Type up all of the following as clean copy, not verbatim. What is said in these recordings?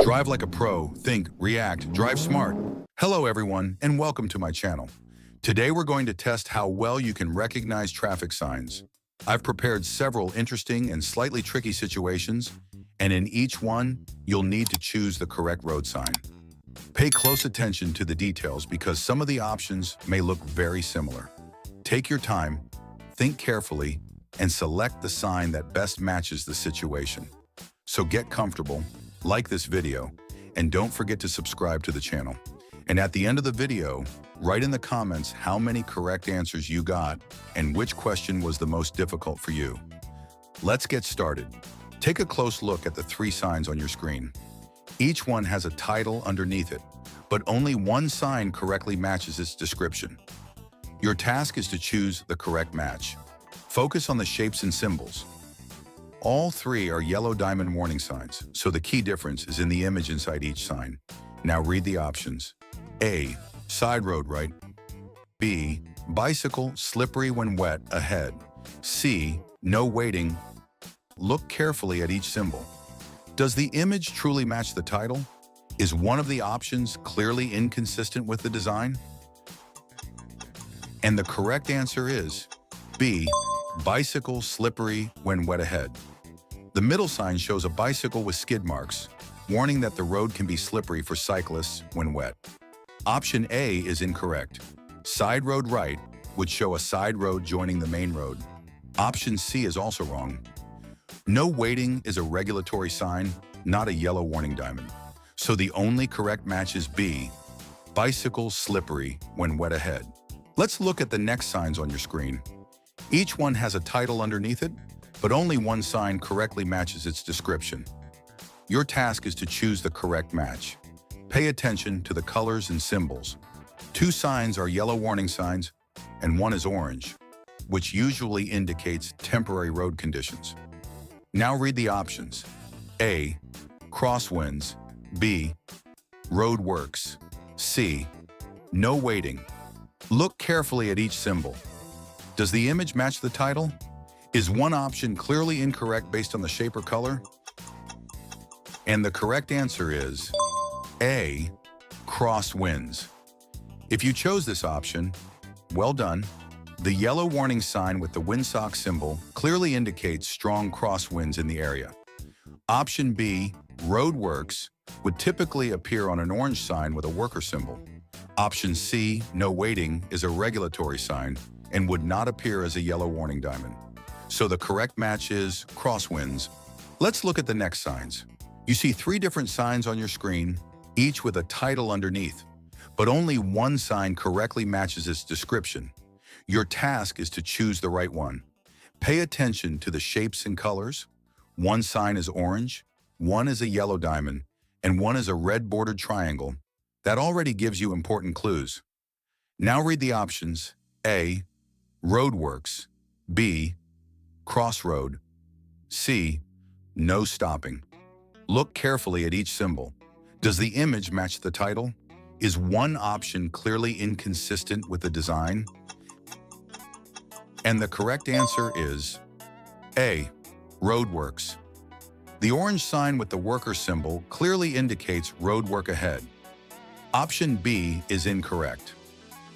Drive like a pro, think, react, drive smart. Hello everyone, and welcome to my channel. Today we're going to test how well you can recognize traffic signs. I've prepared several interesting and slightly tricky situations, and in each one, you'll need to choose the correct road sign. Pay close attention to the details because some of the options may look very similar. Take your time, think carefully, and select the sign that best matches the situation. So get comfortable, like this video, and don't forget to subscribe to the channel. And at the end of the video, write in the comments how many correct answers you got and which question was the most difficult for you. Let's get started. Take a close look at the three signs on your screen. Each one has a title underneath it, but only one sign correctly matches its description. Your task is to choose the correct match. Focus on the shapes and symbols. All three are yellow diamond warning signs, so the key difference is in the image inside each sign. Now read the options. A. Side road right. B. Bicycle slippery when wet ahead. C. No waiting. Look carefully at each symbol. Does the image truly match the title? Is one of the options clearly inconsistent with the design? And the correct answer is B. Bicycle slippery when wet ahead. The middle sign shows a bicycle with skid marks, warning that the road can be slippery for cyclists when wet. Option A is incorrect. Side road right would show a side road joining the main road. Option C is also wrong. No waiting is a regulatory sign, not a yellow warning diamond. So the only correct match is B. Bicycle slippery when wet ahead. Let's look at the next signs on your screen. Each one has a title underneath it, but only one sign correctly matches its description. Your task is to choose the correct match. Pay attention to the colors and symbols. Two signs are yellow warning signs, and one is orange, which usually indicates temporary road conditions. Now read the options. A. Crosswinds. B. Road works. C. No waiting. Look carefully at each symbol. Does the image match the title? Is one option clearly incorrect based on the shape or color? And the correct answer is A. Crosswinds. If you chose this option, well done. The yellow warning sign with the windsock symbol clearly indicates strong crosswinds in the area. Option B, roadworks, would typically appear on an orange sign with a worker symbol. Option C, no waiting, is a regulatory sign and would not appear as a yellow warning diamond. So the correct match is crosswinds. Let's look at the next signs. You see three different signs on your screen, each with a title underneath, but only one sign correctly matches its description. Your task is to choose the right one. Pay attention to the shapes and colors. One sign is orange, one is a yellow diamond, and one is a red bordered triangle. That already gives you important clues. Now read the options. A. Roadworks. B. Crossroad. C. No stopping. Look carefully at each symbol. Does the image match the title? Is one option clearly inconsistent with the design? And the correct answer is A. Roadworks. The orange sign with the worker symbol clearly indicates road work ahead. Option B is incorrect.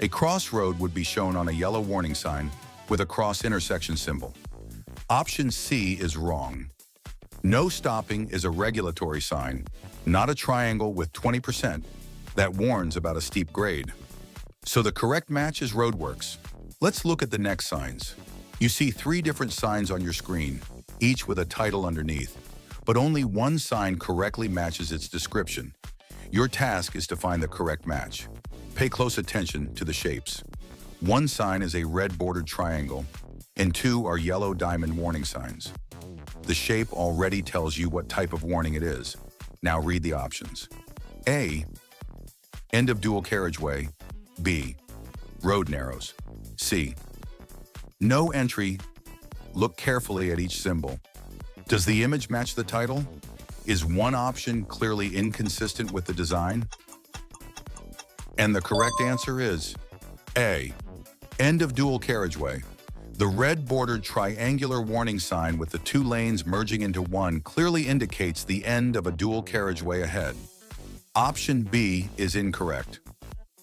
A crossroad would be shown on a yellow warning sign with a cross intersection symbol. Option C is wrong. No stopping is a regulatory sign, not a triangle with 20% that warns about a steep grade. So the correct match is roadworks. Let's look at the next signs. You see three different signs on your screen, each with a title underneath, but only one sign correctly matches its description. Your task is to find the correct match. Pay close attention to the shapes. One sign is a red bordered triangle, and two are yellow diamond warning signs. The shape already tells you what type of warning it is. Now read the options. A. End of dual carriageway. B. Road narrows. C. No entry. Look carefully at each symbol. Does the image match the title? Is one option clearly inconsistent with the design? And the correct answer is A. End of dual carriageway. The red bordered triangular warning sign with the two lanes merging into one clearly indicates the end of a dual carriageway ahead. Option B is incorrect.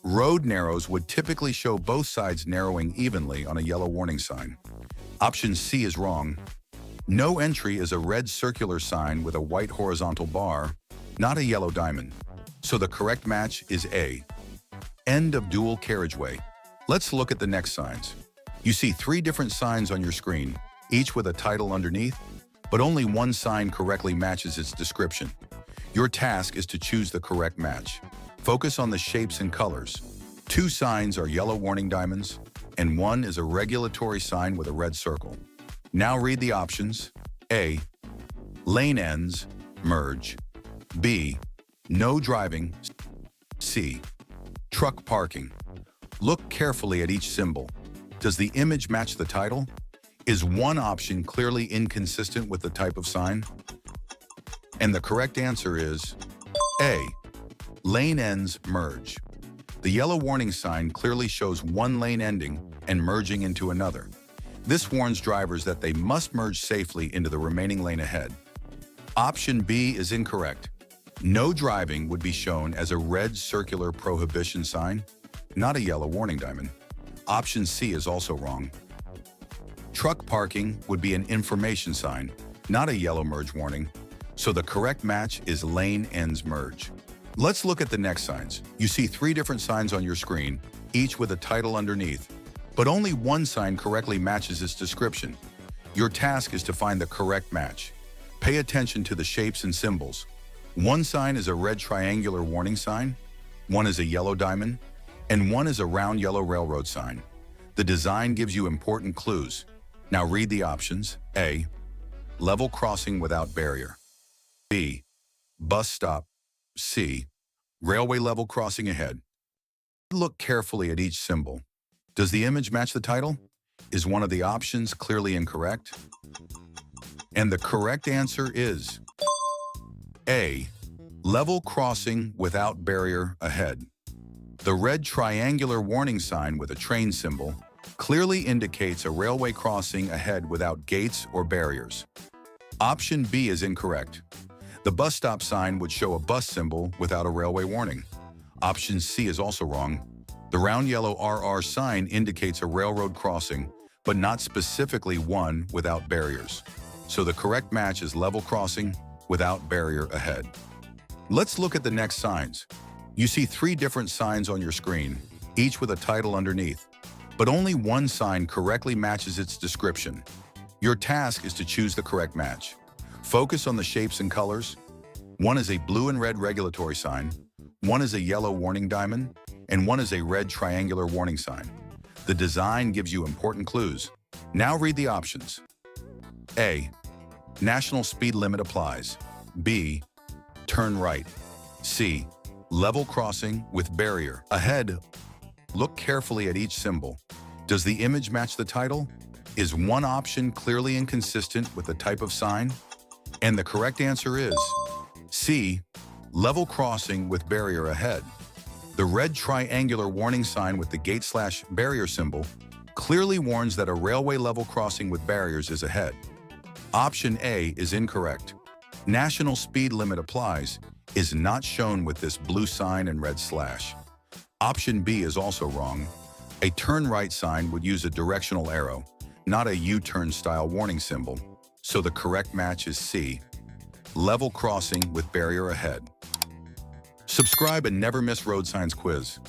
Road narrows would typically show both sides narrowing evenly on a yellow warning sign. Option C is wrong. No entry is a red circular sign with a white horizontal bar, not a yellow diamond. So the correct match is A. End of dual carriageway. Let's look at the next signs. You see 3 different signs on your screen, each with a title underneath, but only one sign correctly matches its description. Your task is to choose the correct match. Focus on the shapes and colors. 2 signs are yellow warning diamonds, and 1 is a regulatory sign with a red circle. Now read the options. A. Lane ends, merge. B. No driving. C. Truck parking. Look carefully at each symbol. Does the image match the title? Is one option clearly inconsistent with the type of sign? And the correct answer is A. Lane ends, merge. The yellow warning sign clearly shows one lane ending and merging into another. This warns drivers that they must merge safely into the remaining lane ahead. Option B is incorrect. No driving would be shown as a red circular prohibition sign, not a yellow warning diamond. Option C is also wrong. Truck parking would be an information sign, not a yellow merge warning. So the correct match is lane ends merge. Let's look at the next signs. You see 3 different signs on your screen, each with a title underneath, but only one sign correctly matches its description. Your task is to find the correct match. Pay attention to the shapes and symbols. One sign is a red triangular warning sign, 1 is a yellow diamond, and 1 is a round yellow railroad sign. The design gives you important clues. Now read the options. A. Level crossing without barrier. B. Bus stop. C. Railway level crossing ahead. Look carefully at each symbol. Does the image match the title? Is one of the options clearly incorrect? And the correct answer is A. Level crossing without barrier ahead. The red triangular warning sign with a train symbol clearly indicates a railway crossing ahead without gates or barriers. Option B is incorrect. The bus stop sign would show a bus symbol without a railway warning. Option C is also wrong. The round yellow RR sign indicates a railroad crossing, but not specifically one without barriers. So the correct match is level crossing without barrier ahead. Let's look at the next signs. You see 3 different signs on your screen, each with a title underneath, but only one sign correctly matches its description. Your task is to choose the correct match. Focus on the shapes and colors. 1 is a blue and red regulatory sign, 1 is a yellow warning diamond, and 1 is a red triangular warning sign. The design gives you important clues. Now read the options. A. National speed limit applies. B. Turn right. C. Level crossing with barrier ahead. Look carefully at each symbol. Does the image match the title? Is one option clearly inconsistent with the type of sign? And the correct answer is C. Level crossing with barrier ahead. The red triangular warning sign with the gate/barrier symbol clearly warns that a railway level crossing with barriers is ahead. Option A is incorrect. National speed limit applies is not shown with this blue sign and red slash. Option B is also wrong. A turn right sign would use a directional arrow, not a U-turn style warning symbol. So the correct match is C. Level crossing with barrier ahead. Subscribe and never miss road signs quiz.